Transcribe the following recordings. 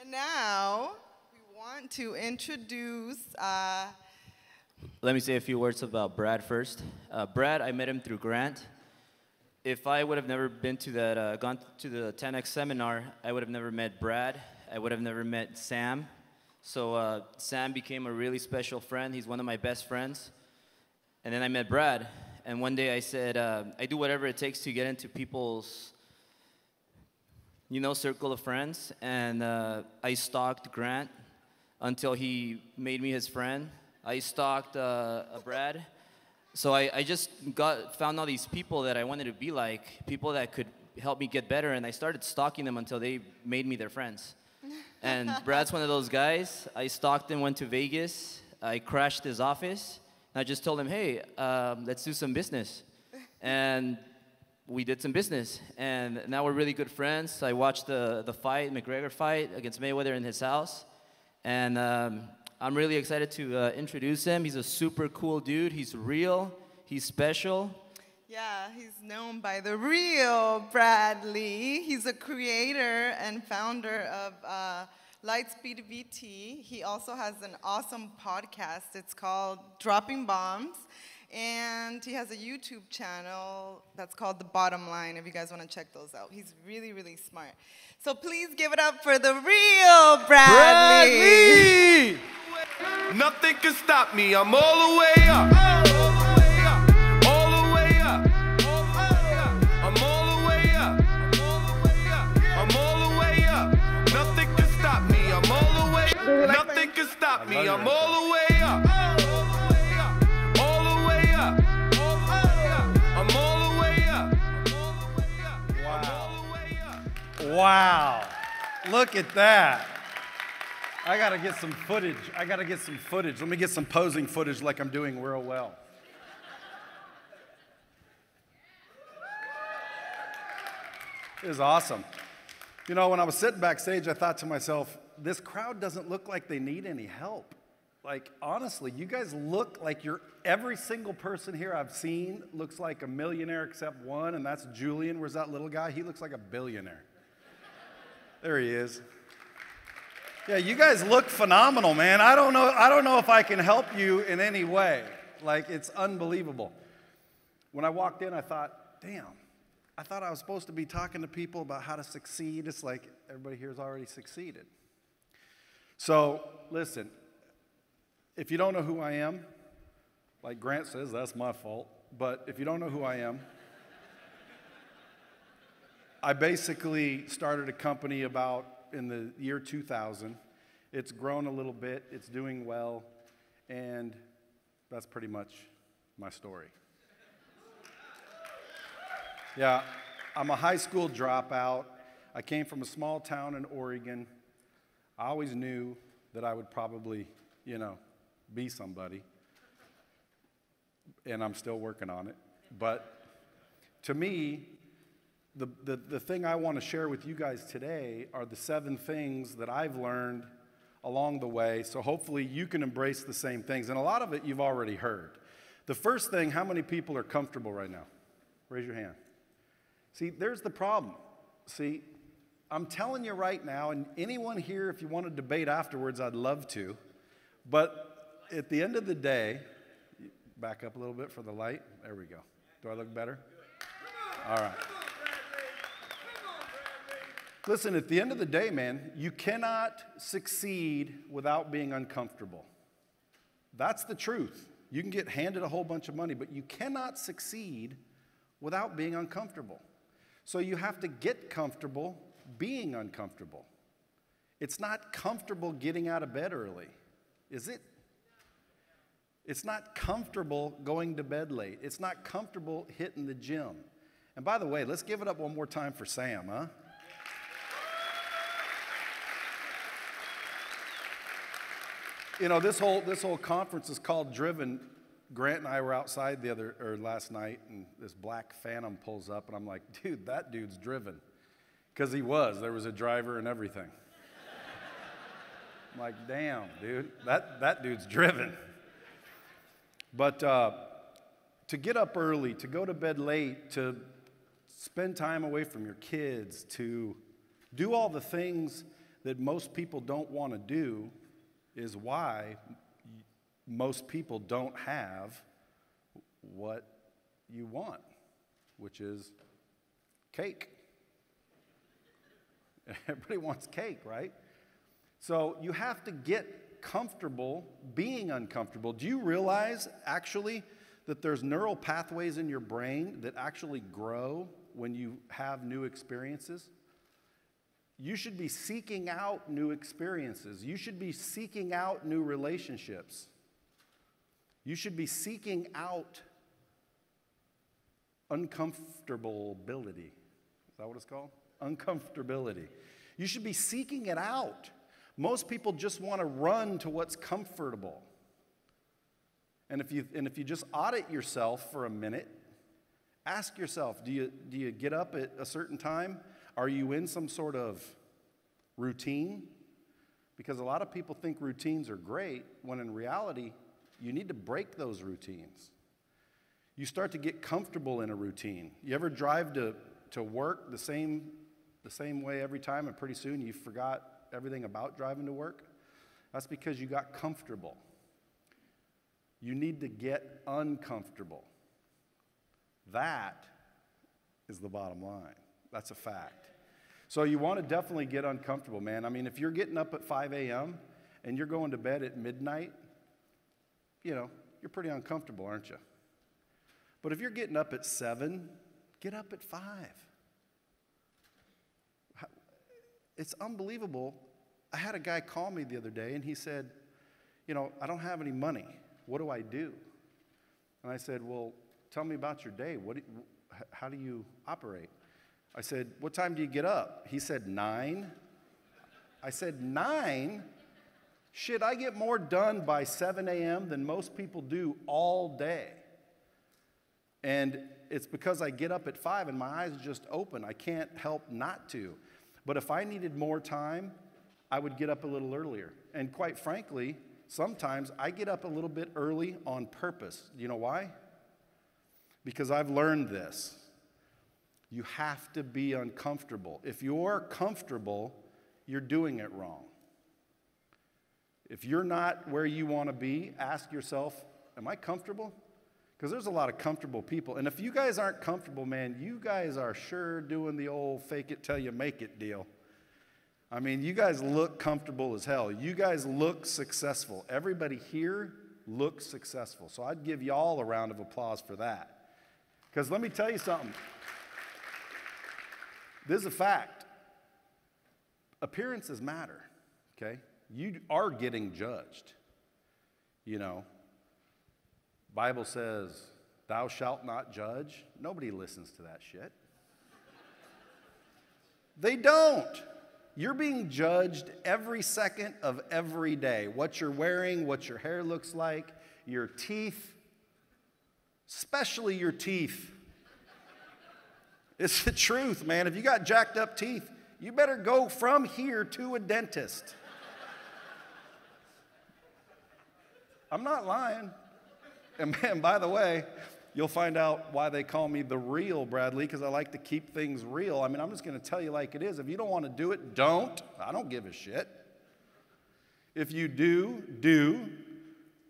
And now, we want to introduce... Let me say a few words about Brad first. Brad, I met him through Grant. If I would have never been to that, gone to the 10X seminar, I would have never met Brad. I would have never met Sam. So Sam became a really special friend. He's one of my best friends. And then I met Brad. And one day I said, I do whatever it takes to get into people's, circle of friends. And I stalked Grant until he made me his friend. I stalked Brad. So I just found all these people that I wanted to be like, people that could help me get better, and I started stalking them until they made me their friends. And Brad's one of those guys. I stalked him, went to Vegas, I crashed his office, and I just told him, hey, let's do some business. And we did some business, and now we're really good friends. I watched the fight, McGregor fight against Mayweather in his house, and I'm really excited to introduce him. He's a super cool dude. He's real. He's special. Yeah, he's known by the real Bradley. He's a creator and founder of Lightspeed VT. He also has an awesome podcast. It's called Dropping Bombs. And he has a YouTube channel that's called The Bottom Line, if you guys want to check those out. He's really, really smart. So please give it up for the real Bradley! Nothing can stop me, I'm all the way up. All the way up. I'm all the way up. I'm all the way up. Nothing can stop me, I'm all the way up. Nothing can stop me, I'm all the way up. All the way up. I'm all the way up. Wow. Look at that. I gotta get some footage. Let me get some posing footage like I'm doing real well. It was awesome. When I was sitting backstage, I thought to myself, this crowd doesn't look like they need any help. Like, honestly, you guys look like every single person here I've seen looks like a millionaire except one, and that's Julian. Where's that little guy? He looks like a billionaire. There he is. Yeah, you guys look phenomenal, man. I don't know if I can help you in any way. Like, it's unbelievable. When I walked in, I thought, damn, I thought I was supposed to be talking to people about how to succeed. It's like everybody here has already succeeded. So, listen, if you don't know who I am, like Grant says, that's my fault. But if you don't know who I am, I basically started a company in the year 2000. It's grown a little bit, it's doing well, and that's pretty much my story. Yeah, I'm a high school dropout. I came from a small town in Oregon. I always knew that I would probably, be somebody, and I'm still working on it. But to me, the thing I want to share with you guys today are the 7 things that I've learned along the way, so hopefully you can embrace the same things. And a lot of it you've already heard. The first thing, how many people are comfortable right now? Raise your hand. See, there's the problem. See, I'm telling you right now, and anyone here, if you want to debate afterwards, I'd love to. But at the end of the day, back up a little bit for the light. There we go. Do I look better? All right. Listen, at the end of the day, man, you cannot succeed without being uncomfortable. That's the truth. You can get handed a whole bunch of money, but you cannot succeed without being uncomfortable. So you have to get comfortable being uncomfortable. It's not comfortable getting out of bed early, is it? It's not comfortable going to bed late. It's not comfortable hitting the gym. And by the way, let's give it up one more time for Sam, huh? This whole conference is called Driven. Grant and I were outside last night, and this black Phantom pulls up, and I'm like, dude, that dude's driven. Because he was. There was a driver and everything. I'm like, damn, dude, that dude's driven. But to get up early, to go to bed late, to spend time away from your kids, to do all the things that most people don't want to do is why most people don't have what you want, which is cake. Everybody wants cake, right? So you have to get comfortable being uncomfortable. Do you realize, actually, that there's neural pathways in your brain that actually grow when you have new experiences? You should be seeking out new experiences. You should be seeking out new relationships. You should be seeking out uncomfortability. Is that what it's called? Uncomfortability. You should be seeking it out. Most people just want to run to what's comfortable. And if you just audit yourself for a minute, ask yourself, do you get up at a certain time? Are you in some sort of routine? Because a lot of people think routines are great, when in reality, you need to break those routines. You start to get comfortable in a routine. You ever drive to work the same way every time, and pretty soon you forgot everything about driving to work? That's because you got comfortable. You need to get uncomfortable. That is the bottom line. That's a fact. So you want to definitely get uncomfortable, man. I mean, if you're getting up at 5 a.m. and you're going to bed at midnight, you're pretty uncomfortable, aren't you? But if you're getting up at 7, get up at 5. It's unbelievable. I had a guy call me the other day, and he said, I don't have any money. What do I do? And I said, well, tell me about your day. How do you operate? I said, what time do you get up? He said, 9. I said, 9? Shit, I get more done by 7 a.m. than most people do all day. And it's because I get up at 5 and my eyes just open. I can't help not to. But if I needed more time, I would get up a little earlier. And quite frankly, sometimes I get up a little bit early on purpose. Do you know why? Because I've learned this. You have to be uncomfortable. If you're comfortable, you're doing it wrong. If you're not where you want to be, ask yourself, am I comfortable? Because there's a lot of comfortable people. And if you guys aren't comfortable, man, you guys are sure doing the old fake it till you make it deal. I mean, you guys look comfortable as hell. You guys look successful. Everybody here looks successful. So I'd give you all a round of applause for that. Because let me tell you something. This is a fact. Appearances matter, okay? You are getting judged. Bible says, thou shalt not judge. Nobody listens to that shit. They don't. You're being judged every second of every day. What you're wearing, what your hair looks like, your teeth, especially your teeth. It's the truth, man. If you got jacked up teeth, you better go from here to a dentist. I'm not lying. And man, by the way, you'll find out why they call me the real Bradley, because I like to keep things real. I mean, I'm just going to tell you like it is. If you don't want to do it, don't. I don't give a shit. If you do, do.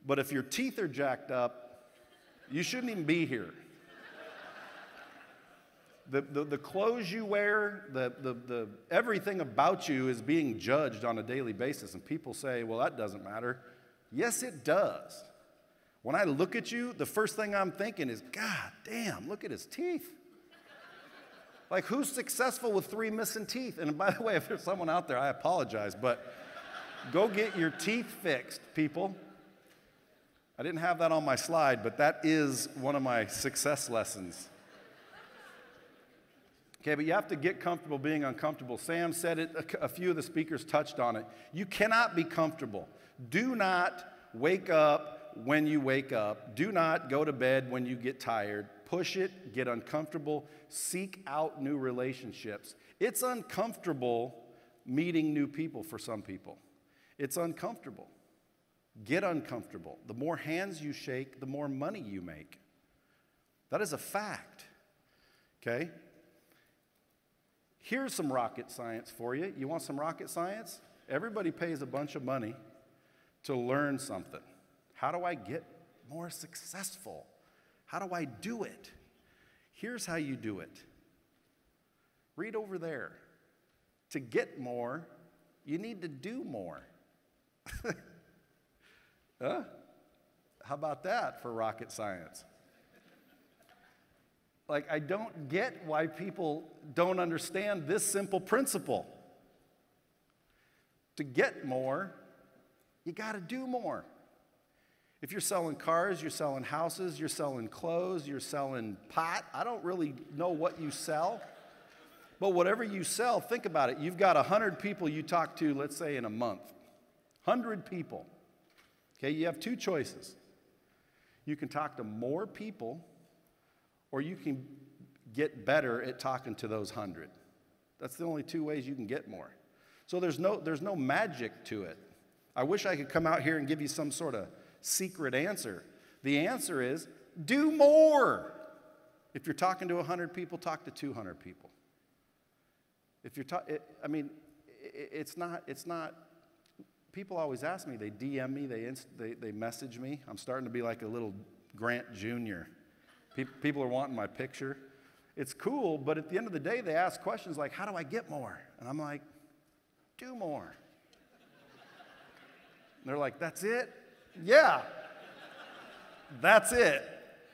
But if your teeth are jacked up, you shouldn't even be here. The clothes you wear, the everything about you is being judged on a daily basis. And people say, well, that doesn't matter. Yes, it does. When I look at you, the first thing I'm thinking is, God damn, look at his teeth. Like, who's successful with 3 missing teeth? And by the way, if there's someone out there, I apologize, but go get your teeth fixed, people. I didn't have that on my slide, but that is one of my success lessons. Okay, but you have to get comfortable being uncomfortable. Sam said it, a few of the speakers touched on it. You cannot be comfortable. Do not wake up when you wake up. Do not go to bed when you get tired. Push it, get uncomfortable, seek out new relationships. It's uncomfortable meeting new people for some people. It's uncomfortable. Get uncomfortable. The more hands you shake, the more money you make. That is a fact, okay? Here's some rocket science for you. You want some rocket science? Everybody pays a bunch of money to learn something. How do I get more successful? How do I do it? Here's how you do it. Read over there. To get more, you need to do more. Huh? How about that for rocket science? Like, I don't get why people don't understand this simple principle. To get more, you got to do more. If you're selling cars, you're selling houses, you're selling clothes, you're selling pot, I don't really know what you sell. But whatever you sell, think about it. You've got 100 people you talk to, let's say, in a month. 100 people. Okay, you have two choices. You can talk to more people, or you can get better at talking to those 100. That's the only two ways you can get more. So there's no magic to it. I wish I could come out here and give you some sort of secret answer. The answer is do more. If you're talking to 100 people, talk to 200 people. If you're it's not. People always ask me. They DM me. They message me. I'm starting to be like a little Grant Jr. People are wanting my picture. It's cool, but at the end of the day, they ask questions like, "How do I get more?" And I'm like, "Do more." And they're like, "That's it?" Yeah, that's it.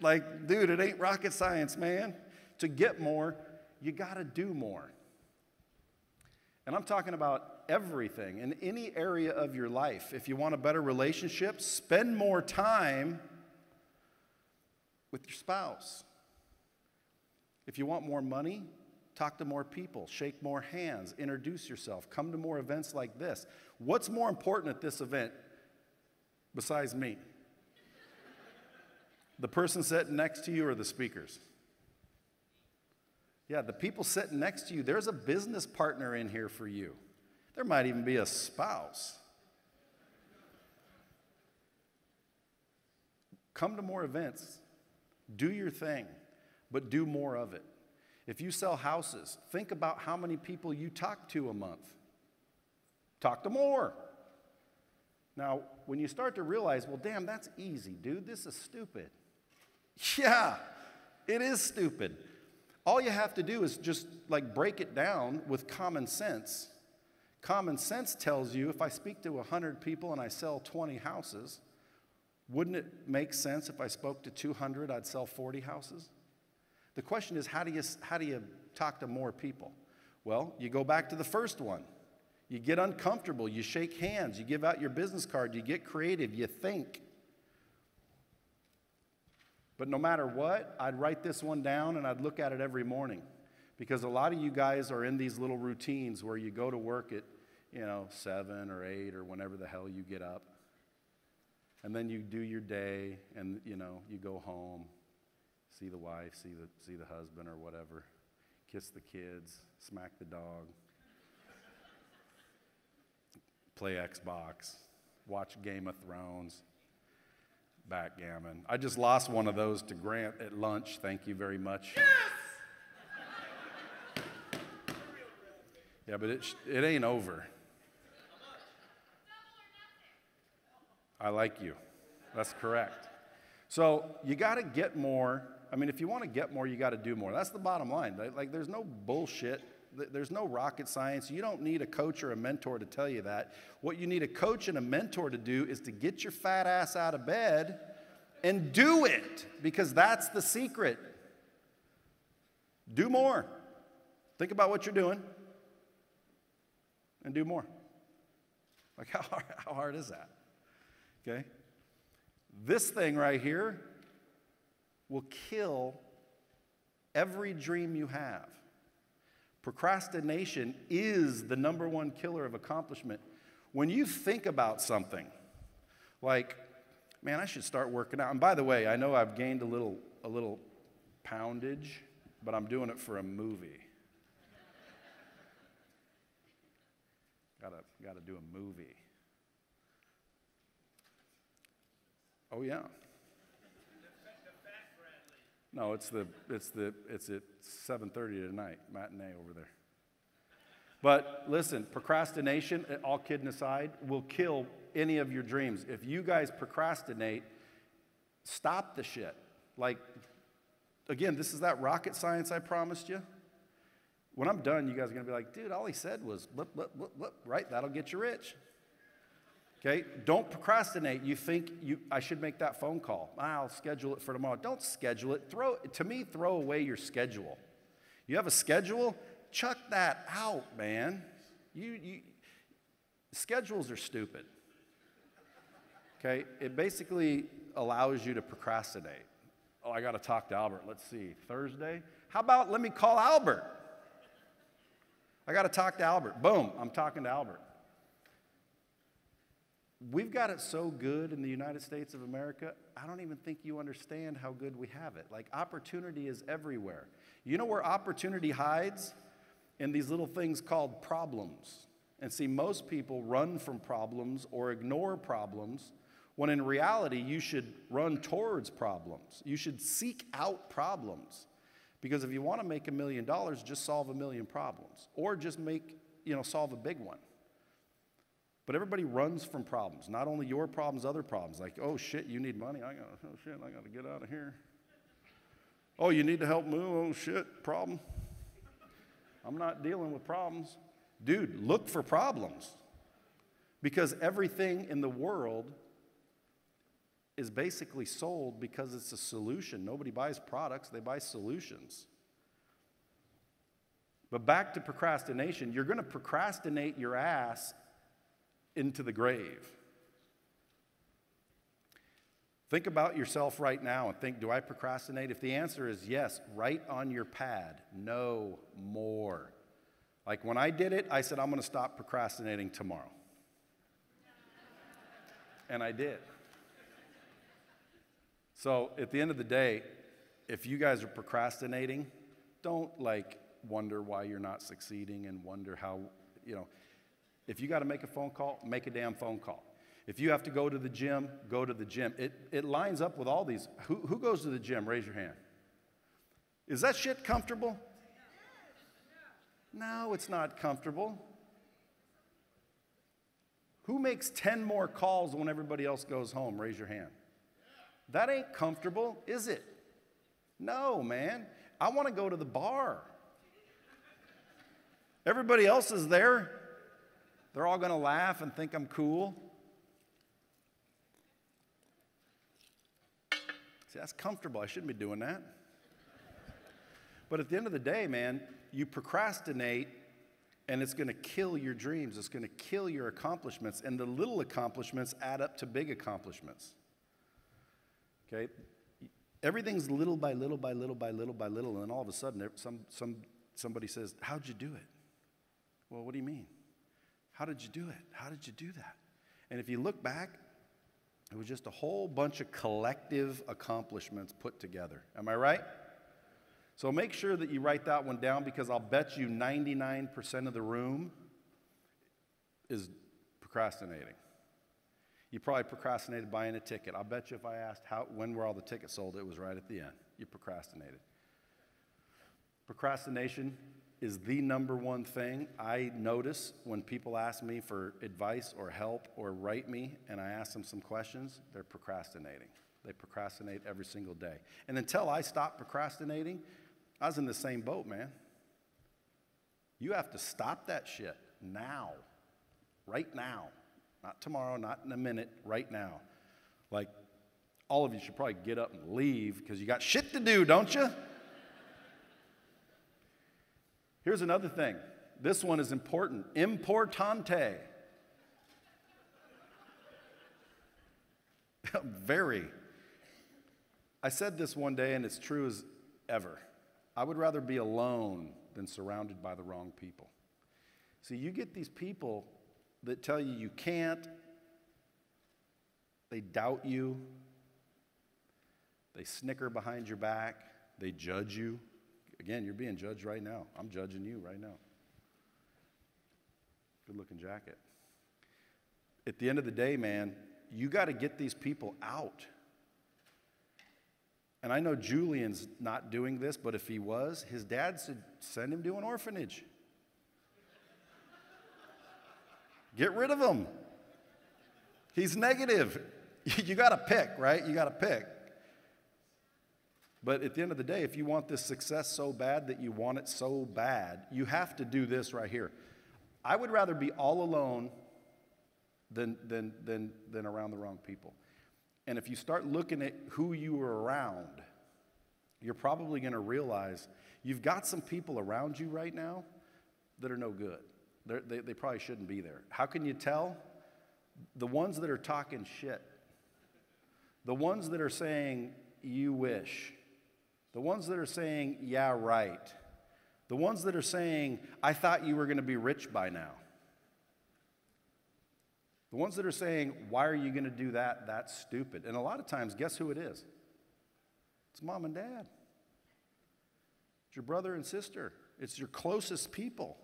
Like, dude, it ain't rocket science, man. To get more, you got to do more. And I'm talking about everything in any area of your life. If you want a better relationship, spend more time with your spouse. If you want more money, talk to more people, shake more hands, introduce yourself, come to more events like this. What's more important at this event besides me? The person sitting next to you or the speakers? Yeah, the people sitting next to you, there's a business partner in here for you. There might even be a spouse. Come to more events. Do your thing, but do more of it. If you sell houses, think about how many people you talk to a month. Talk to more. Now, when you start to realize, well, damn, that's easy, dude. This is stupid. Yeah, it is stupid. All you have to do is just like break it down with common sense. Common sense tells you if I speak to 100 people and I sell 20 houses, wouldn't it make sense if I spoke to 200, I'd sell 40 houses? The question is, how do you talk to more people? Well, you go back to the first one. You get uncomfortable, you shake hands, you give out your business card, you get creative, you think. But no matter what, I'd write this one down and I'd look at it every morning. Because a lot of you guys are in these little routines where you go to work at, 7 or 8 or whenever the hell you get up. And then you do your day and, you go home, see the wife, see the husband or whatever, kiss the kids, smack the dog, play Xbox, watch Game of Thrones, backgammon. I just lost one of those to Grant at lunch. Thank you very much. Yes! Yeah, but it ain't over. I like you. That's correct. So you got to get more. I mean, if you want to get more, you got to do more. That's the bottom line. Like, there's no bullshit. There's no rocket science. You don't need a coach or a mentor to tell you that. What you need a coach and a mentor to do is to get your fat ass out of bed and do it, because that's the secret. Do more. Think about what you're doing and do more. Like, how hard is that? Okay? This thing right here will kill every dream you have. Procrastination is the #1 killer of accomplishment. When you think about something like, man, I should start working out. And by the way, I know I've gained a little poundage, but I'm doing it for a movie. Gotta do a movie. Oh yeah. No, it's at 7:30 tonight, matinee over there. But listen, procrastination, all kidding aside, will kill any of your dreams. If you guys procrastinate, stop the shit. Like, again, this is that rocket science I promised you. When I'm done, you guys are going to be like, dude, all he said was, blip, blip, blip, blip, right? That'll get you rich. Okay? Don't procrastinate. You think I should make that phone call. I'll schedule it for tomorrow. Don't schedule it. Throw away your schedule. You have a schedule? Chuck that out, man. Schedules are stupid. Okay? It basically allows you to procrastinate. Oh, I got to talk to Albert. Let's see. Thursday? How about let me call Albert? I got to talk to Albert. Boom, I'm talking to Albert. We've got it so good in the United States of America, I don't even think you understand how good we have it. Like, opportunity is everywhere. You know where opportunity hides? In these little things called problems. And see, most people run from problems or ignore problems, when in reality, you should run towards problems. You should seek out problems. Because if you want to make $1 million, just solve 1 million problems. Or just solve a big one. But everybody runs from problems. Not only your problems, other problems. Like, oh shit, you need money. I got to get out of here. Oh, you need to help move. Oh shit, problem. I'm not dealing with problems. Dude, look for problems. Because everything in the world is basically sold because it's a solution. Nobody buys products, they buy solutions. But back to procrastination, you're going to procrastinate your ass into the grave. Think about yourself right now and think, do I procrastinate? If the answer is yes, write on your pad, no more. Like when I did it, I said, I'm going to stop procrastinating tomorrow. And I did. So at the end of the day, if you guys are procrastinating, don't wonder why you're not succeeding and wonder how, if you got to make a phone call, make a damn phone call. If you have to go to the gym, go to the gym. It lines up with all these. Who goes to the gym? Raise your hand. Is that shit comfortable? No, it's not comfortable. Who makes 10 more calls when everybody else goes home? Raise your hand. That ain't comfortable, is it? No, man. I want to go to the bar. Everybody else is there. They're all going to laugh and think I'm cool. See, that's comfortable. I shouldn't be doing that. But at the end of the day, man, you procrastinate, and it's going to kill your dreams. It's going to kill your accomplishments, and the little accomplishments add up to big accomplishments. Okay? Everything's little by little by little by little by little, and then all of a sudden, somebody says, how'd you do it? Well, what do you mean? How did you do it? How did you do that? And if you look back, it was just a whole bunch of collective accomplishments put together. Am I right? So make sure that you write that one down, because I'll bet you 99% of the room is procrastinating. You probably procrastinated buying a ticket. I'll bet you if I asked when were all the tickets sold, it was right at the end. You procrastinated. Procrastination is the number one thing I notice when people ask me for advice or help or write me and I ask them some questions, they're procrastinating. They procrastinate every single day. And until I stopped procrastinating, I was in the same boat, man. You have to stop that shit now, right now. Not tomorrow, not in a minute, right now. Like, all of you should probably get up and leave because you got shit to do, don't you? Here's another thing. This one is important. Importante. Very. I said this one day, and it's true as ever. I would rather be alone than surrounded by the wrong people. See, you get these people that tell you you can't. They doubt you. They snicker behind your back. They judge you. Again, you're being judged right now. I'm judging you right now. Good-looking jacket. At the end of the day, man, you got to get these people out. And I know Julian's not doing this, but if he was, his dad said, send him to an orphanage. Get rid of him. He's negative. You got to pick, right? You got to pick. But at the end of the day, if you want this success so bad that you want it so bad, you have to do this right here. I would rather be all alone than around the wrong people. And if you start looking at who you are around, you're probably going to realize you've got some people around you right now that are no good. They probably shouldn't be there. How can you tell? The ones that are talking shit. The ones that are saying, you wish. The ones that are saying, yeah, right. The ones that are saying, I thought you were going to be rich by now. The ones that are saying, why are you going to do that? That's stupid. And a lot of times, guess who it is? It's mom and dad. It's your brother and sister. It's your closest people.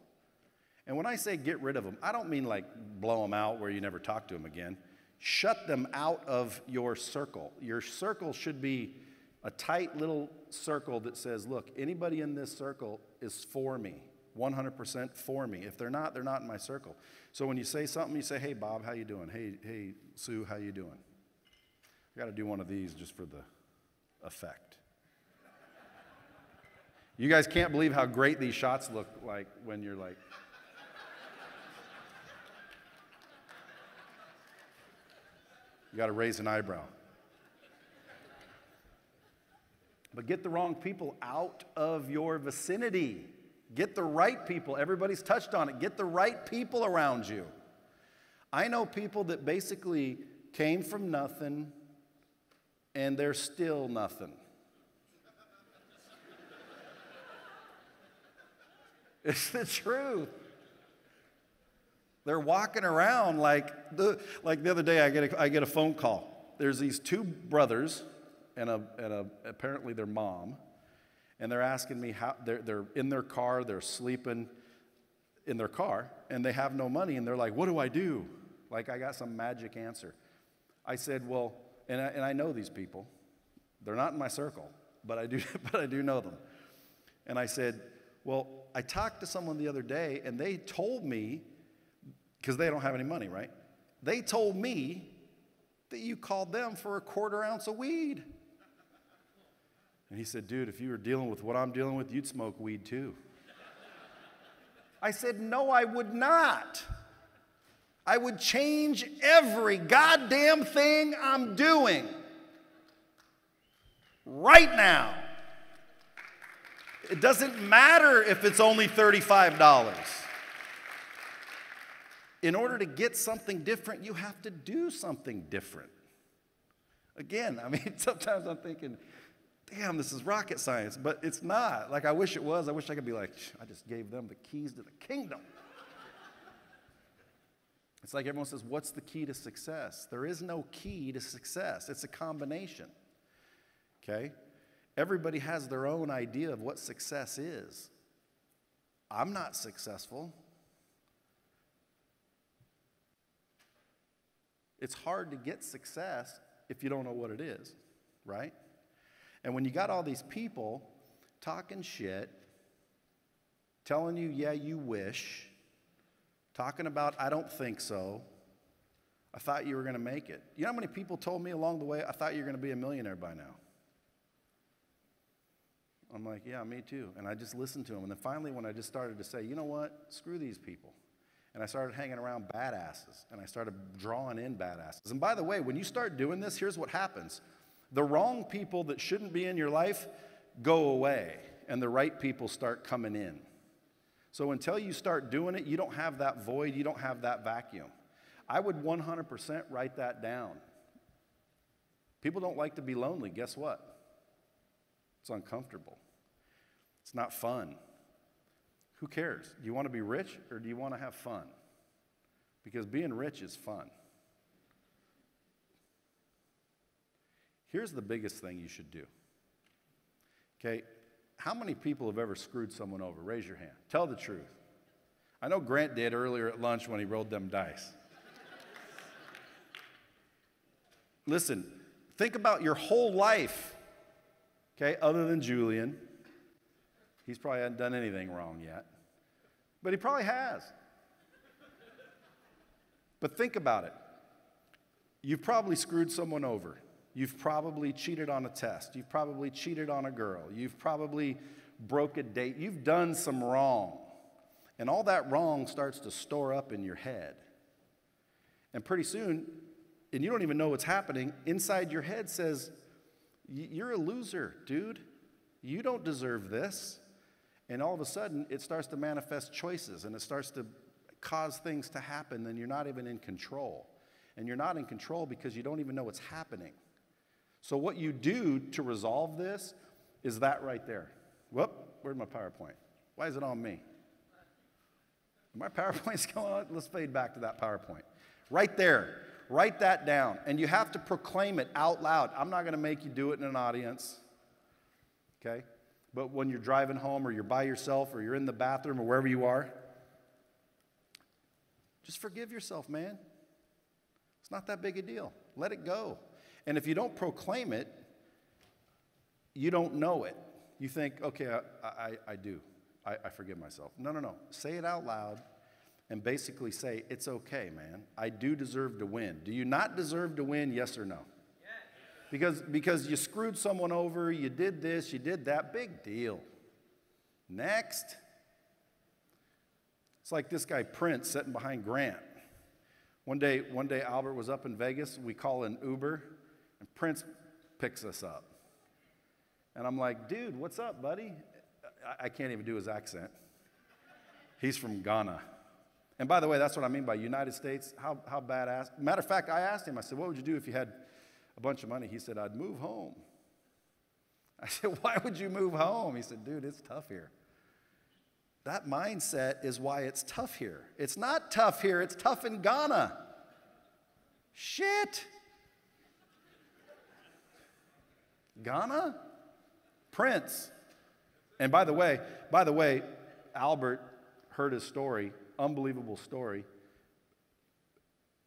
And when I say get rid of them, I don't mean like blow them out where you never talk to them again. Shut them out of your circle. Your circle should be a tight little circle that says, look, anybody in this circle is for me, 100% for me. If they're not in my circle. So when you say something, you say, hey, Bob, how you doing? Hey, Sue, how you doing? I got to do one of these just for the effect. You guys can't believe how great these shots look like when you're like, you got to raise an eyebrow. But get the wrong people out of your vicinity. Get the right people. Everybody's touched on it. Get the right people around you. I know people that basically came from nothing and they're still nothing. It's the truth. They're walking around like the other day I get a phone call. There's these two brothers and apparently their mom, and they're asking me how they're in their car, they're sleeping in their car, and they have no money, and they're like, what do I do? Like I got some magic answer. I said, well, and I know these people. They're not in my circle, but I do know them. And I said, well, I talked to someone the other day, and they told me, because they don't have any money, right? They told me that you called them for a 1/4 ounce of weed. And he said, dude, if you were dealing with what I'm dealing with, you'd smoke weed too. I said, no, I would not. I would change every goddamn thing I'm doing right now. It doesn't matter if it's only $35. In order to get something different, you have to do something different. Again, I mean, sometimes I'm thinking, damn, this is rocket science, but it's not. Like, I wish it was. I wish I could be like, I just gave them the keys to the kingdom. It's like everyone says, what's the key to success? There is no key to success. It's a combination, okay? Everybody has their own idea of what success is. I'm not successful. It's hard to get success if you don't know what it is, right? And when you got all these people talking shit, telling you, yeah, you wish, talking about, I don't think so, I thought you were going to make it. You know how many people told me along the way, I thought you were going to be a millionaire by now? I'm like, yeah, me too. And I just listened to them. And then finally, when I just started to say, you know what, screw these people. And I started hanging around badasses. And I started drawing in badasses. And by the way, when you start doing this, here's what happens. The wrong people that shouldn't be in your life go away. And the right people start coming in. So until you start doing it, you don't have that void. You don't have that vacuum. I would 100% write that down. People don't like to be lonely. Guess what? It's uncomfortable. It's not fun. Who cares? Do you want to be rich or do you want to have fun? Because being rich is fun. Here's the biggest thing you should do. Okay, how many people have ever screwed someone over? Raise your hand. Tell the truth. I know Grant did earlier at lunch when he rolled them dice. Listen, think about your whole life, okay, other than Julian. He's probably hasn't done anything wrong yet, but he probably has. But think about it. You've probably screwed someone over. You've probably cheated on a test. You've probably cheated on a girl. You've probably broke a date. You've done some wrong. And all that wrong starts to store up in your head. And pretty soon, and you don't even know what's happening, inside your head says, you're a loser, dude. You don't deserve this. And all of a sudden, it starts to manifest choices, and it starts to cause things to happen, and you're not even in control. And you're not in control because you don't even know what's happening. So what you do to resolve this is that right there. Whoop, where's my PowerPoint? Why is it on me? My PowerPoint's going on. Let's fade back to that PowerPoint. Right there. Write that down. And you have to proclaim it out loud. I'm not going to make you do it in an audience. Okay? But when you're driving home or you're by yourself or you're in the bathroom or wherever you are, just forgive yourself, man. It's not that big a deal. Let it go. And if you don't proclaim it, you don't know it. You think, okay, I do. I forgive myself. No. Say it out loud and basically say, it's okay, man. I do deserve to win. Do you not deserve to win, yes or no? Yes. Because you screwed someone over, you did this, you did that. Big deal. Next. It's like this guy Prince sitting behind Grant. One day Albert was up in Vegas. We call an Uber, and Prince picks us up. And I'm like, dude, what's up, buddy? I can't even do his accent. He's from Ghana. And by the way, that's what I mean by United States. How badass. Matter of fact, I asked him, I said, what would you do if you had a bunch of money? He said, I'd move home. I said, why would you move home? He said, dude, it's tough here. That mindset is why it's tough here. It's not tough here, it's tough in Ghana. Shit. Ghana? Prince. And by the way, Albert heard his story, unbelievable story,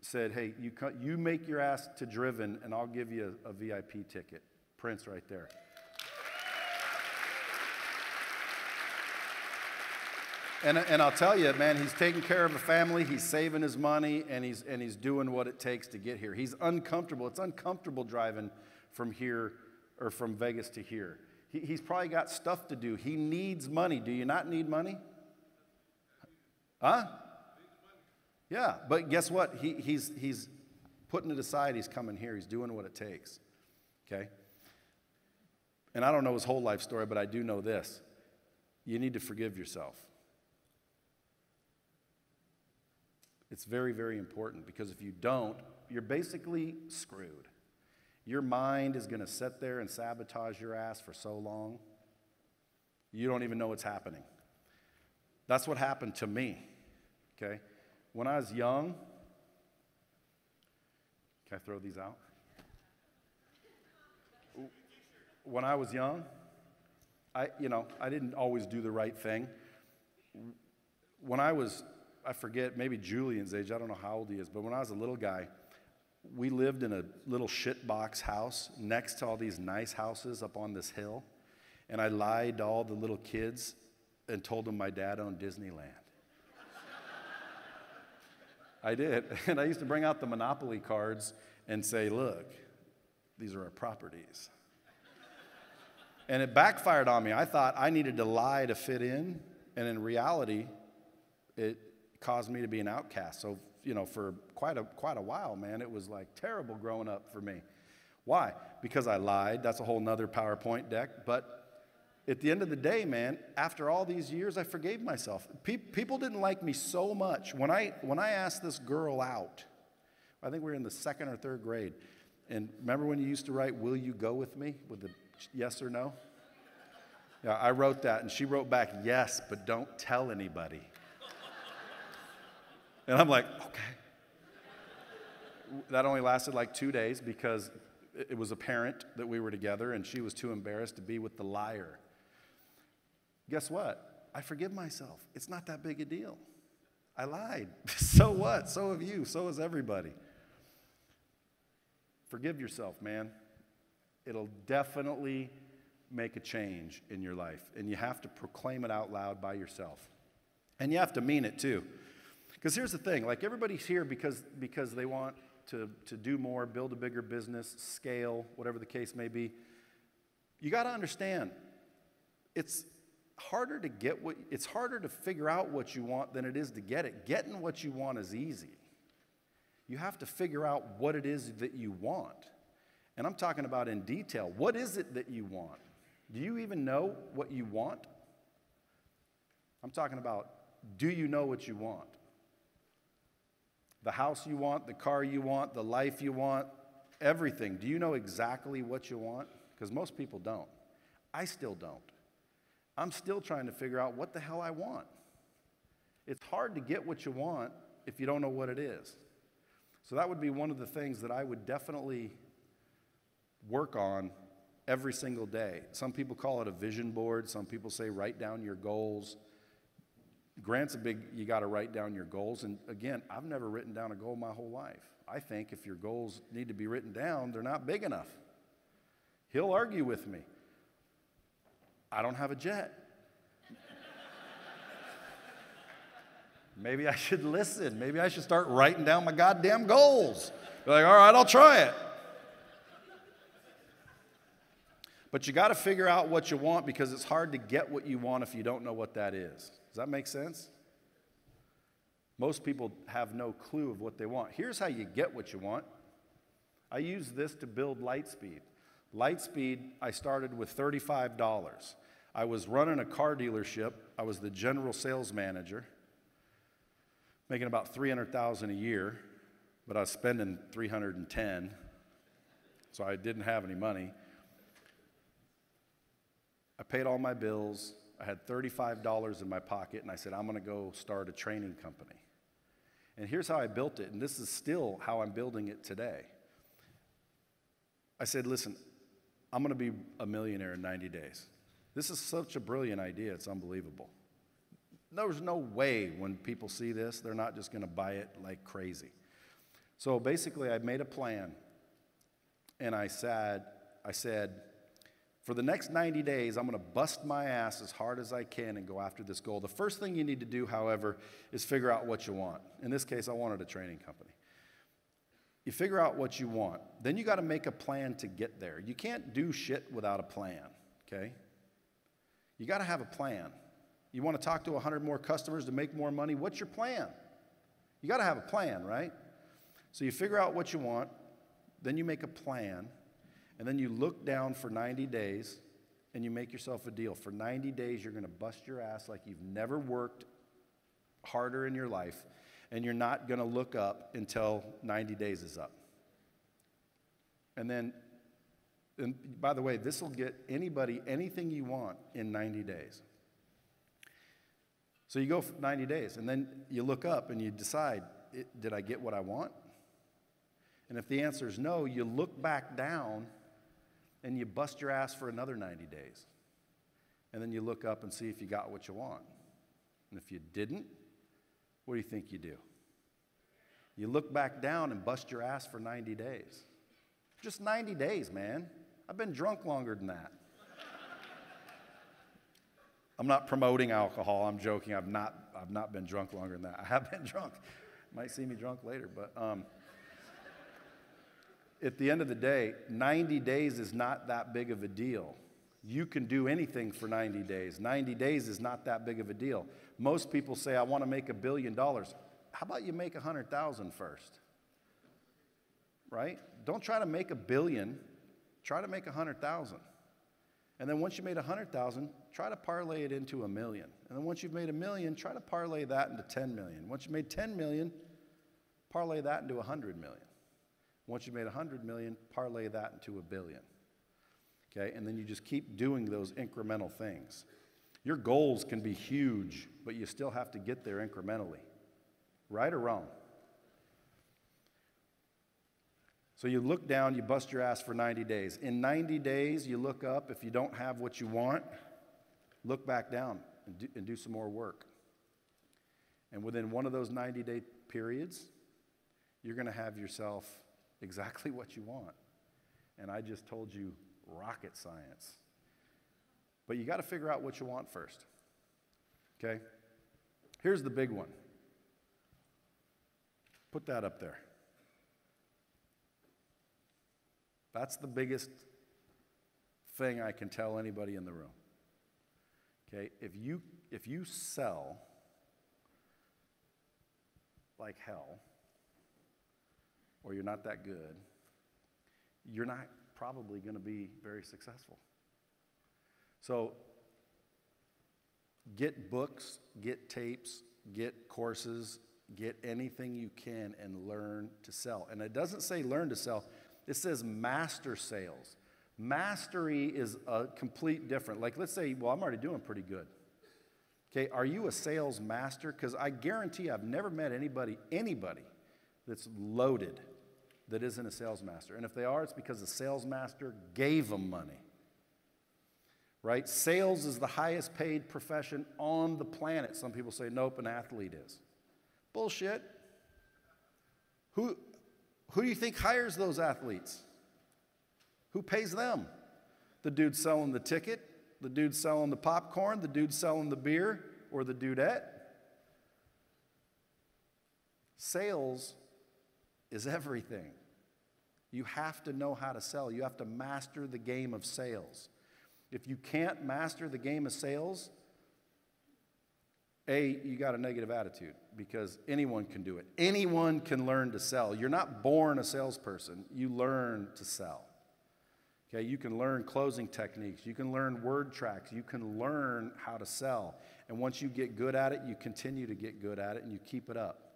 said, hey, you make your ass to Driven and I'll give you a VIP ticket. Prince right there. And I'll tell you, man, he's taking care of a family, he's saving his money, and he's doing what it takes to get here. He's uncomfortable. It's uncomfortable driving from here or from Vegas to here. He's probably got stuff to do. He needs money. Do you not need money? Huh? Yeah, but guess what? He's putting it aside. He's coming here. He's doing what it takes. Okay? And I don't know his whole life story, but I do know this. You need to forgive yourself. It's very, very important because if you don't, you're basically screwed. Your mind is going to sit there and sabotage your ass for so long, you don't even know what's happening. That's what happened to me, okay? When I was young, can I throw these out? When I was young, I didn't always do the right thing. When I forget, maybe Julian's age, I don't know how old he is, but when I was a little guy, we lived in a little shitbox house next to all these nice houses up on this hill, and I lied to all the little kids and told them my dad owned Disneyland. I did, and I used to bring out the Monopoly cards and say, look, these are our properties. And it backfired on me. I thought I needed to lie to fit in, and in reality, it caused me to be an outcast. So, for quite a while, man, it was like terrible growing up for me. Why? Because I lied. That's a whole nother PowerPoint deck. But at the end of the day, man, after all these years, I forgave myself. People didn't like me so much. When I asked this girl out, I think we were in the 2nd or 3rd grade. And remember when you used to write, will you go with me? With the yes or no? Yeah, I wrote that, and she wrote back, yes, but don't tell anybody. And I'm like, okay. That only lasted like 2 days because it was apparent that we were together and she was too embarrassed to be with the liar. Guess what? I forgive myself. It's not that big a deal. I lied. So what? So have you. So has everybody. Forgive yourself, man. It'll definitely make a change in your life. And you have to proclaim it out loud by yourself. And you have to mean it too. Because here's the thing, like everybody's here because they want to do more, build a bigger business, scale, whatever the case may be. You got to understand, it's harder to figure out what you want than it is to get it. Getting what you want is easy. You have to figure out what it is that you want. And I'm talking about in detail. What is it that you want? Do you even know what you want? I'm talking about, do you know what you want? The house you want, the car you want, the life you want, everything. Do you know exactly what you want? Because most people don't. I still don't. I'm still trying to figure out what the hell I want. It's hard to get what you want if you don't know what it is. So that would be one of the things that I would definitely work on every single day. Some people call it a vision board. Some people say write down your goals. Grant's a big, you got to write down your goals. And again, I've never written down a goal my whole life. I think if your goals need to be written down, they're not big enough. He'll argue with me. I don't have a jet. Maybe I should listen. Maybe I should start writing down my goddamn goals. Be like, all right, I'll try it. But you got to figure out what you want because it's hard to get what you want if you don't know what that is. Does that make sense? Most people have no clue of what they want. Here's how you get what you want. I use this to build Lightspeed. Lightspeed, I started with $35. I was running a car dealership. I was the general sales manager, making about $300,000 a year, but I was spending $310, so I didn't have any money. I paid all my bills. I had $35 in my pocket, and I said, I'm going to go start a training company. And here's how I built it, and this is still how I'm building it today. I said, listen, I'm going to be a millionaire in 90 days. This is such a brilliant idea, it's unbelievable. There's no way when people see this, they're not just going to buy it like crazy. So basically, I made a plan, and I said, for the next 90 days, I'm going to bust my ass as hard as I can and go after this goal. The first thing you need to do, however, is figure out what you want. In this case, I wanted a training company. You figure out what you want. Then you got to make a plan to get there. You can't do shit without a plan, okay? You got to have a plan. You want to talk to 100 more customers to make more money? What's your plan? You got to have a plan, right? So you figure out what you want, then you make a plan, and then you look down for 90 days, and you make yourself a deal. For 90 days, you're going to bust your ass like you've never worked harder in your life, and you're not going to look up until 90 days is up. And by the way, this will get anybody anything you want in 90 days. So you go for 90 days, and then you look up and you decide, did I get what I want? And if the answer is no, you look back down and you bust your ass for another 90 days. And then you look up and see if you got what you want. And if you didn't, what do you think you do? You look back down and bust your ass for 90 days. Just 90 days, man. I've been drunk longer than that. I'm not promoting alcohol. I'm joking. I've not been drunk longer than that. I have been drunk. Might see me drunk later, but at the end of the day, 90 days is not that big of a deal. You can do anything for 90 days. 90 days is not that big of a deal. Most people say, I want to make $1 billion. How about you make 100,000 first? Right? Don't try to make $1 billion. Try to make 100,000. And then once you made 100,000, try to parlay it into $1 million. And then once you've made $1 million, try to parlay that into 10 million. Once you made 10 million, parlay that into 100 million. Once you made 100 million, parlay that into $1 billion. Okay? And then you just keep doing those incremental things. Your goals can be huge, but you still have to get there incrementally. Right or wrong? So you look down, you bust your ass for 90 days. In 90 days, you look up. If you don't have what you want, look back down and do some more work. And within one of those 90-day periods, you're going to have yourself exactly what you want. And I just told you rocket science. But you got to figure out what you want first. Okay? Here's the big one. Put that up there. That's the biggest thing I can tell anybody in the room. Okay, if you sell like hell, or you're not that good, you're not probably going to be very successful. So get books, get tapes, get courses, get anything you can and learn to sell. And it doesn't say learn to sell, it says master sales. Mastery is a complete different. Like, let's say, well, I'm already doing pretty good. Okay, are you a sales master? Because I guarantee I've never met anybody that's loaded that isn't a sales master. And if they are, it's because the sales master gave them money. Right? Sales is the highest paid profession on the planet. Some people say, nope, an athlete is. Bullshit. Who do you think hires those athletes? Who pays them? The dude selling the ticket, the dude selling the popcorn, the dude selling the beer, or the dudette? Sales is everything. You have to know how to sell. You have to master the game of sales. If you can't master the game of sales, you got a negative attitude, because anyone can do it. Anyone can learn to sell. You're not born a salesperson. You learn to sell. Okay, you can learn closing techniques. You can learn word tracks. You can learn how to sell. And once you get good at it, you continue to get good at it, and you keep it up.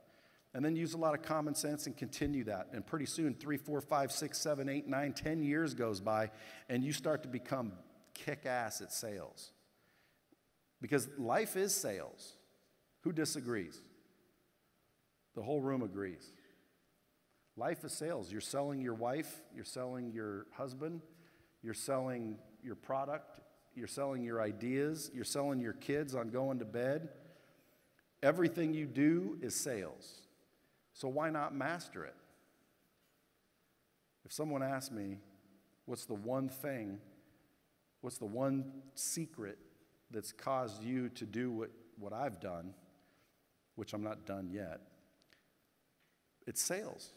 And then use a lot of common sense and continue that. And pretty soon, 3, 4, 5, 6, 7, 8, 9, 10 years goes by, and you start to become kick-ass at sales. Because life is sales. Who disagrees? The whole room agrees. Life is sales. You're selling your wife, you're selling your husband, you're selling your product, you're selling your ideas, you're selling your kids on going to bed. Everything you do is sales. So why not master it? If someone asks me, what's the one secret that's caused you to do what I've done, which I'm not done yet, it's sales.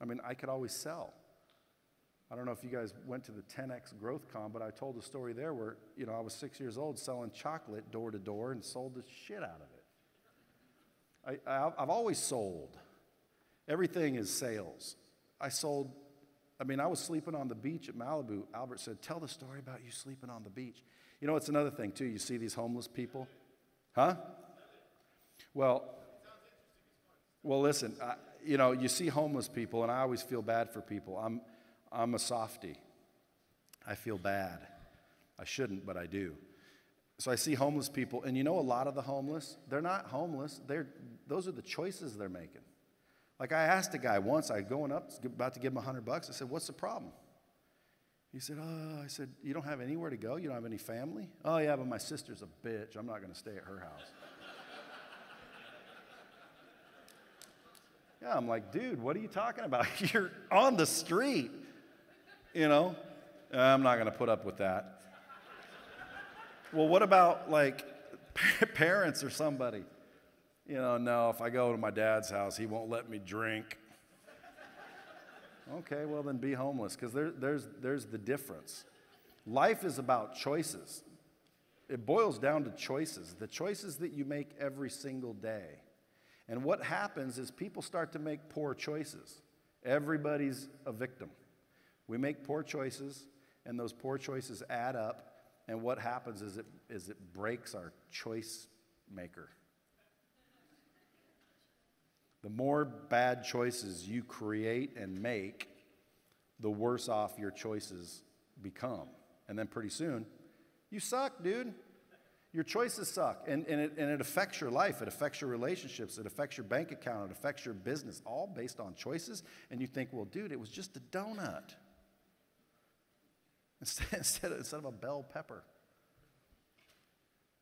I mean, I could always sell. I don't know if you guys went to the 10X Growth Con, but I told a story there where, I was 6 years old selling chocolate door to door and sold the shit out of it. I've always sold. Everything is sales. I was sleeping on the beach at Malibu. Albert said, tell the story about you sleeping on the beach. It's another thing, too. You see these homeless people. Huh? Well, listen, you see homeless people, and I always feel bad for people. I'm a softie. I feel bad. I shouldn't, but I do. So I see homeless people, and a lot of the homeless, they're not homeless. Those are the choices they're making. Like, I asked a guy once, about to give him $100. I said, what's the problem? He said, I said, you don't have anywhere to go? You don't have any family? Oh, yeah, but my sister's a bitch. I'm not going to stay at her house. Yeah, I'm like, dude, what are you talking about? You're on the street. I'm not going to put up with that. Well, what about, like, parents or somebody? No, if I go to my dad's house, he won't let me drink. Okay, well, then be homeless, because there's the difference. Life is about choices. It boils down to choices, the choices that you make every single day. And what happens is people start to make poor choices. Everybody's a victim. We make poor choices, and those poor choices add up, and what happens is it breaks our choice maker. The more bad choices you create and make, the worse off your choices become. And then pretty soon, you suck, dude. Your choices suck, and it affects your life. It affects your relationships. It affects your bank account. It affects your business, all based on choices. And you think, well, dude, it was just a donut instead of a bell pepper.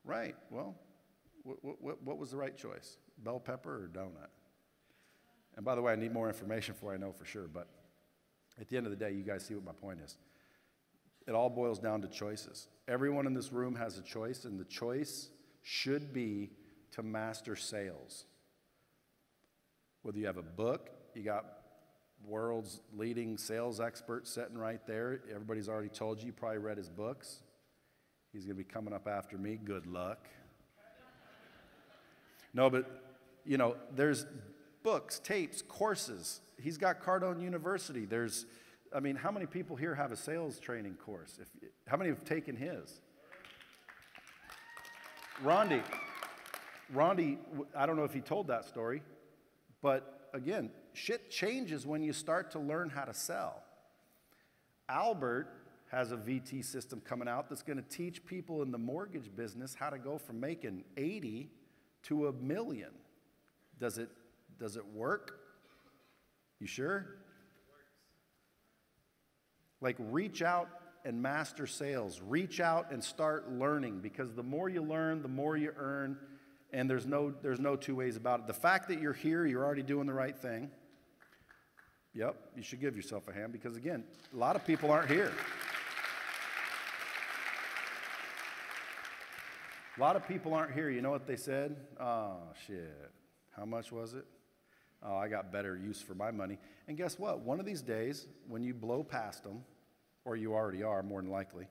Right, well, what was the right choice? Bell pepper or donut? And by the way, I need more information before I know for sure, but at the end of the day, you guys see what my point is. It all boils down to choices. Everyone in this room has a choice, and the choice should be to master sales. Whether you have a book, you got world's leading sales expert sitting right there. Everybody's already told you probably read his books. He's going to be coming up after me. Good luck. No, but, you know, there's books, tapes, courses. He's got Cardone University. I mean, how many people here have a sales training course? How many have taken his? Rondi, I don't know if he told that story, but again, shit changes when you start to learn how to sell. Albert has a VT system coming out that's going to teach people in the mortgage business how to go from making 80 to $1 million. Does it work? You sure? Like, reach out and master sales. Reach out and start learning, because the more you learn, the more you earn, and there's no two ways about it. The fact that you're here, you're already doing the right thing. Yep, you should give yourself a hand, because again, a lot of people aren't here. A lot of people aren't here. You know what they said? Oh, shit. How much was it? Oh, I got better use for my money. And guess what? One of these days, when you blow past them, or you already are, more than likely,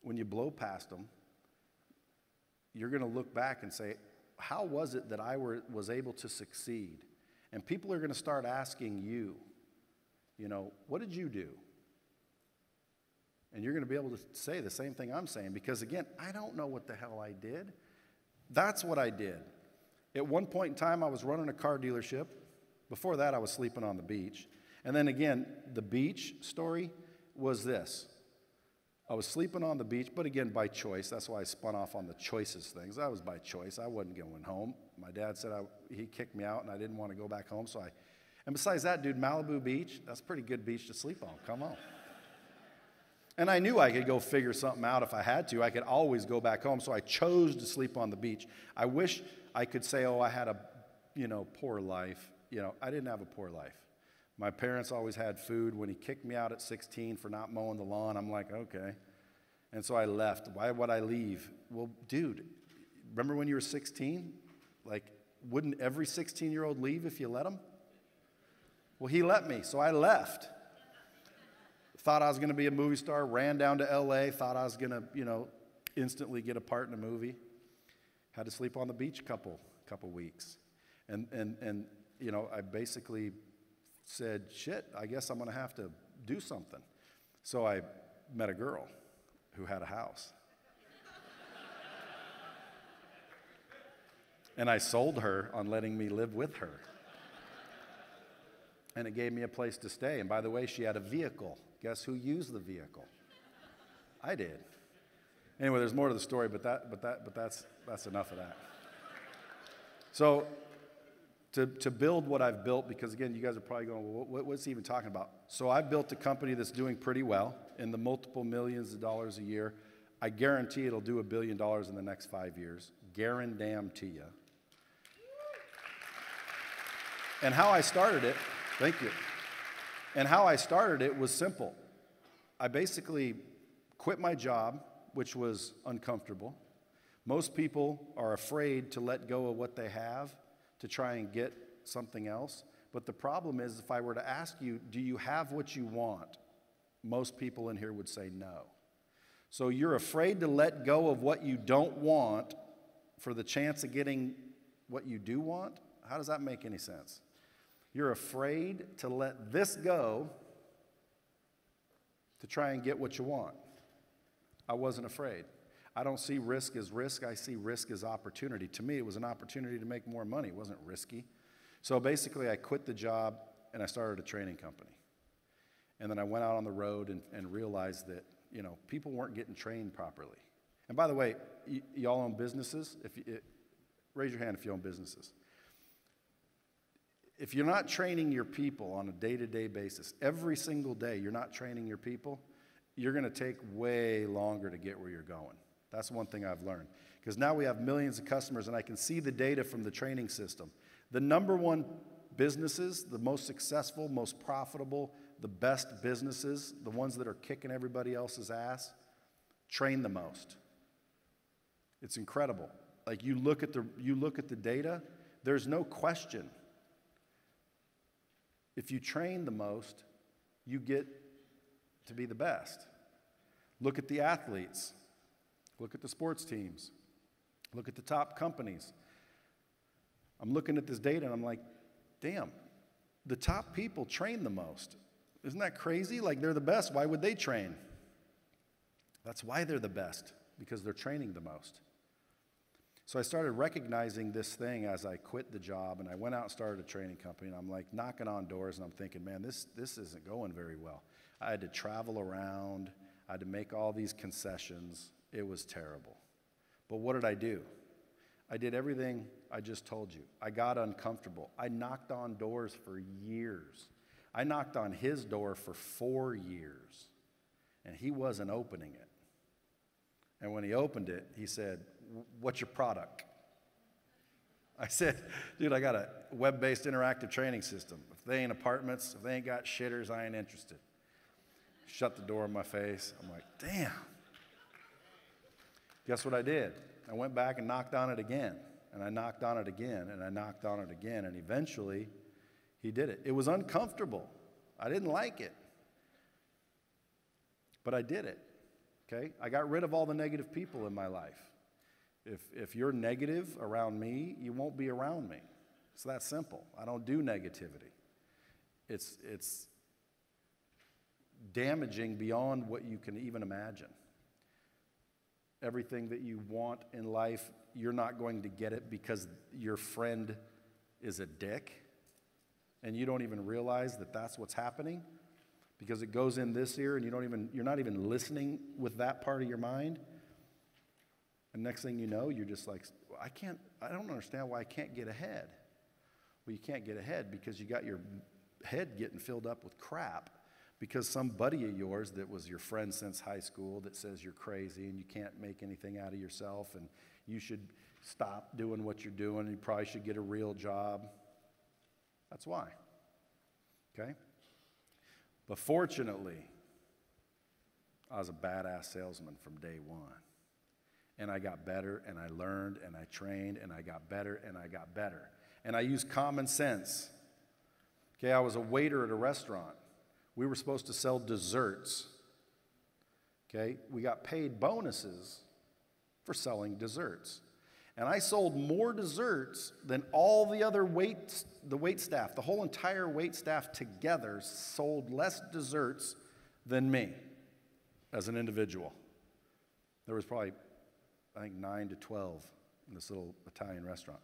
when you blow past them, you're going to look back and say, how was it that I was able to succeed? And people are going to start asking you, you know, what did you do? And you're going to be able to say the same thing I'm saying, because again, I don't know what the hell I did. That's what I did. At one point in time, I was running a car dealership. Before that, I was sleeping on the beach. And then again, the beach story was this. I was sleeping on the beach, but again, by choice. That's why I spun off on the choices things. That was by choice. I wasn't going home. My dad said he kicked me out, and I didn't want to go back home. And besides that, dude, Malibu Beach, that's a pretty good beach to sleep on. Come on. And I knew I could go figure something out if I had to. I could always go back home, so I chose to sleep on the beach. I wish I could say, oh, I had a, poor life. I didn't have a poor life. My parents always had food. When he kicked me out at 16 for not mowing the lawn, I'm like, okay. And so I left. Why would I leave? Well, dude, remember when you were 16? Like, wouldn't every 16-year-old leave if you let them? Well, he let me, so I left. Thought I was going to be a movie star, ran down to L.A., thought I was going to, instantly get a part in a movie. Had to sleep on the beach a couple weeks. And I basically said, shit, I guess I'm going to have to do something. So I met a girl who had a house. And I sold her on letting me live with her. And it gave me a place to stay. And by the way, she had a vehicle. Guess who used the vehicle? I did. Anyway, there's more to the story, but that's enough of that. So to build what I've built, because again, you guys are probably going, well, what's he even talking about? So I've built a company that's doing pretty well in the multiple millions of dollars a year. I guarantee it'll do $1 billion in the next 5 years. Guarantee you. And how I started it, thank you. And how I started it was simple. I basically quit my job, which was uncomfortable. Most people are afraid to let go of what they have to try and get something else. But the problem is, if I were to ask you, do you have what you want? Most people in here would say no. So you're afraid to let go of what you don't want for the chance of getting what you do want? How does that make any sense? You're afraid to let this go to try and get what you want. I wasn't afraid. I don't see risk as risk. I see risk as opportunity. To me, it was an opportunity to make more money. It wasn't risky. So basically, I quit the job and I started a training company. And then I went out on the road and realized that, people weren't getting trained properly. And by the way, y'all own businesses? Raise your hand if you own businesses. If you're not training your people on a day-to-day basis, every single day you're not training your people, you're going to take way longer to get where you're going. That's one thing I've learned. Because now we have millions of customers, and I can see the data from the training system. The number one businesses, the most successful, most profitable, the best businesses, the ones that are kicking everybody else's ass, train the most. It's incredible. Like, you look at the data, there's no question If you train the most, you get to be the best. Look at the athletes. Look at the sports teams. Look at the top companies. I'm looking at this data and I'm like, damn, the top people train the most. Isn't that crazy? Like, they're the best. Why would they train? That's why they're the best, because they're training the most. So I started recognizing this thing as I quit the job, and I went out and started a training company, and I'm like knocking on doors, and I'm thinking, man, this isn't going very well. I had to travel around. I had to make all these concessions. It was terrible. But what did I do? I did everything I just told you. I got uncomfortable. I knocked on doors for years. I knocked on his door for 4 years, and he wasn't opening it. And when he opened it, he said, what's your product? I said, dude, I got a web-based interactive training system. If they ain't apartments, if they ain't got shitters, I ain't interested. Shut the door in my face. I'm like, damn. Guess what I did? I went back and knocked on it again, and I knocked on it again, and I knocked on it again, and eventually he did it. It was uncomfortable. I didn't like it, but I did it, okay? I got rid of all the negative people in my life. If you're negative around me, you won't be around me. It's that simple. I don't do negativity. It's damaging beyond what you can even imagine. Everything that you want in life, you're not going to get it because your friend is a dick, and you don't even realize that that's what's happening, because it goes in this ear, and you're not even listening with that part of your mind. And next thing you know, you're just like, I don't understand why I can't get ahead. Well, you can't get ahead because you got your head getting filled up with crap, because some buddy of yours that was your friend since high school that says you're crazy and you can't make anything out of yourself and you should stop doing what you're doing and you probably should get a real job. That's why, okay? But fortunately, I was a badass salesman from day one. And I got better, and I learned, and I trained, and I got better, and I got better. And I used common sense. Okay, I was a waiter at a restaurant. We were supposed to sell desserts. Okay, we got paid bonuses for selling desserts. And I sold more desserts than all the other the wait staff. The whole entire wait staff together sold less desserts than me as an individual. There was probably, I think, 9 to 12 in this little Italian restaurant.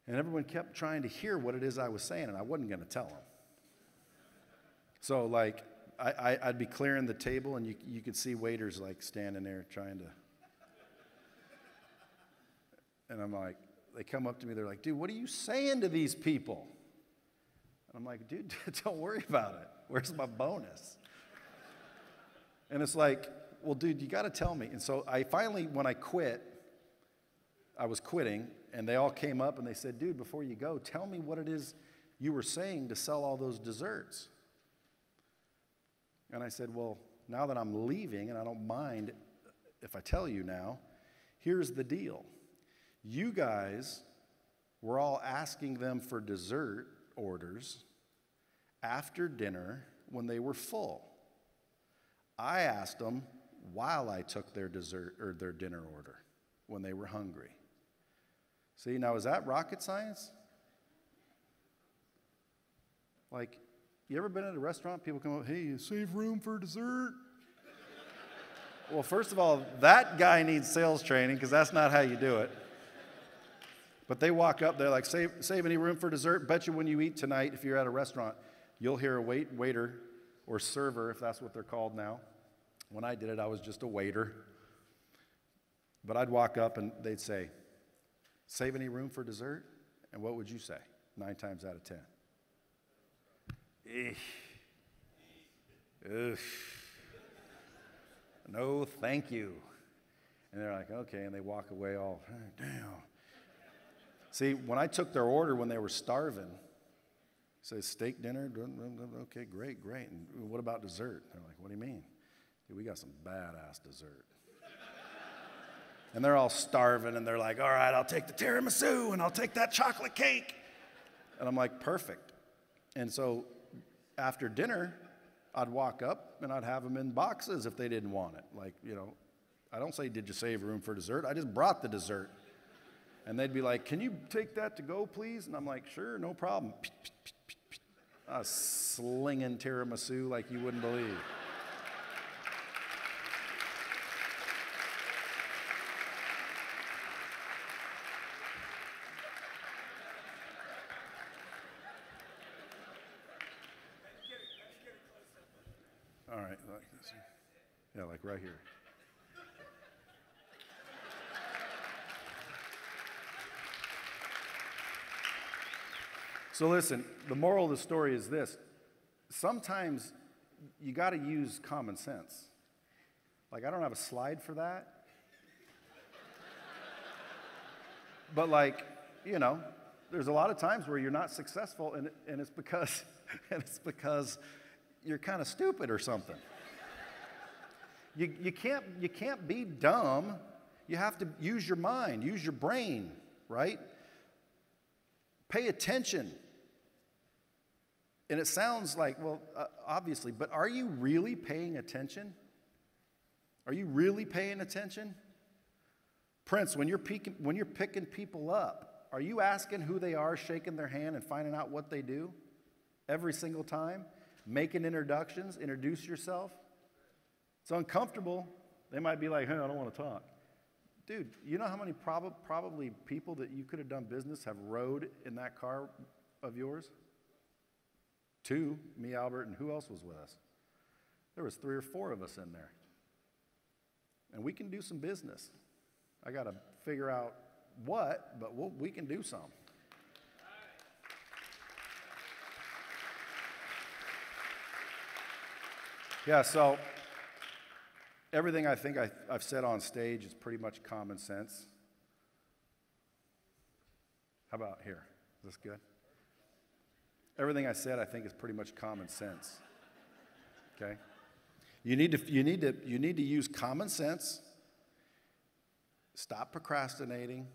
And everyone kept trying to hear what it is I was saying, and I wasn't going to tell them. So, like, I'd be clearing the table, and you could see waiters, like, standing there trying to. And I'm like, they come up to me, they're like, dude, what are you saying to these people? And I'm like, dude, don't worry about it. Where's my bonus? And it's like, well, dude, you got to tell me. And so I finally, when I quit, I was quitting, and they all came up and they said, dude, before you go, tell me what it is you were saying to sell all those desserts. And I said, well, now that I'm leaving, and I don't mind if I tell you now, here's the deal. You guys were all asking them for dessert orders after dinner when they were full. I asked them while I took their dessert or their dinner order when they were hungry. See, now is that rocket science? Like, you ever been at a restaurant, people come up, hey, you save room for dessert? Well, first of all, that guy needs sales training because that's not how you do it. But they walk up, they're like, save any room for dessert? Bet you when you eat tonight, if you're at a restaurant, you'll hear a waiter or server, if that's what they're called now. When I did it, I was just a waiter. But I'd walk up and they'd say, save any room for dessert? And what would you say 9 times out of 10? Ugh. No, thank you. And they're like, okay, and they walk away all, damn. See, when I took their order when they were starving, say steak dinner, okay, great. And what about dessert? They're like, what do you mean? Dude, we got some badass dessert. And they're all starving, and they're like, all right, I'll take the tiramisu, and I'll take that chocolate cake. And I'm like, perfect. And so after dinner, I'd walk up and I'd have them in boxes if they didn't want it. Like, you know, I don't say, did you save room for dessert? I just brought the dessert. And they'd be like, can you take that to go, please? And I'm like, sure, no problem. I was slinging tiramisu like you wouldn't believe. All right, like this. Yeah, like right here. So listen, the moral of the story is this. Sometimes you got to use common sense. Like, I don't have a slide for that. But like, you know, there's a lot of times where you're not successful and it's because you're kind of stupid or something. You can't be dumb. You have to use your mind, use your brain, right? Pay attention. And it sounds like, well, obviously, but are you really paying attention? Are you really paying attention? Prince, when you're picking people up, are you asking who they are, shaking their hand, and finding out what they do every single time? Making introductions, introduce yourself. It's uncomfortable. They might be like, hey, I don't want to talk. Dude, you know how many probably people that you could have done business have rode in that car of yours? 2, me, Albert, and who else was with us? There was 3 or 4 of us in there. And we can do some business. I got to figure out what, but we can do some. Yeah, so everything I think I've said on stage is pretty much common sense. How about here? Is this good? Everything I said I think is pretty much common sense. Okay? You need to use common sense. Stop procrastinating.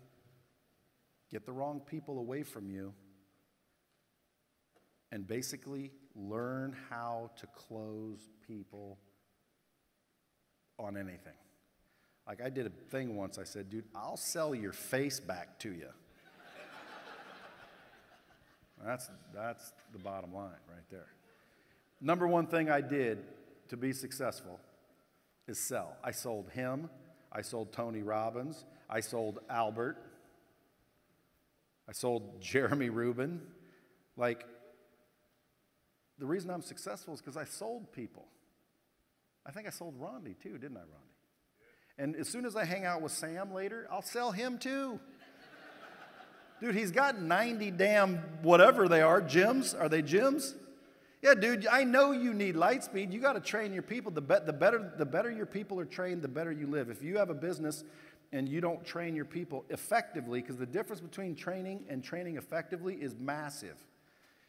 Get the wrong people away from you. And basically learn how to close people on anything. Like I did a thing once, I said, dude, I'll sell your face back to you. That's the bottom line right there. Number one thing I did to be successful is sell. I sold him. I sold Tony Robbins. I sold Albert. I sold Jeremy Rubin. Like, the reason I'm successful is because I sold people. I think I sold Rondi too, didn't I, Rondi? And as soon as I hang out with Sam later, I'll sell him too. Dude, he's got 90 damn whatever they are, gyms. Are they gyms? Yeah, dude, I know you need light speed. You got to train your people. The better your people are trained, the better you live. If you have a business and you don't train your people effectively, because the difference between training and training effectively is massive.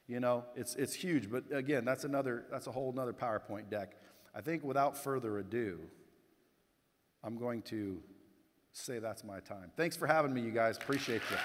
You know, it's huge. But again, that's a whole nother PowerPoint deck. I think without further ado, I'm going to say that's my time. Thanks for having me, you guys. Appreciate you.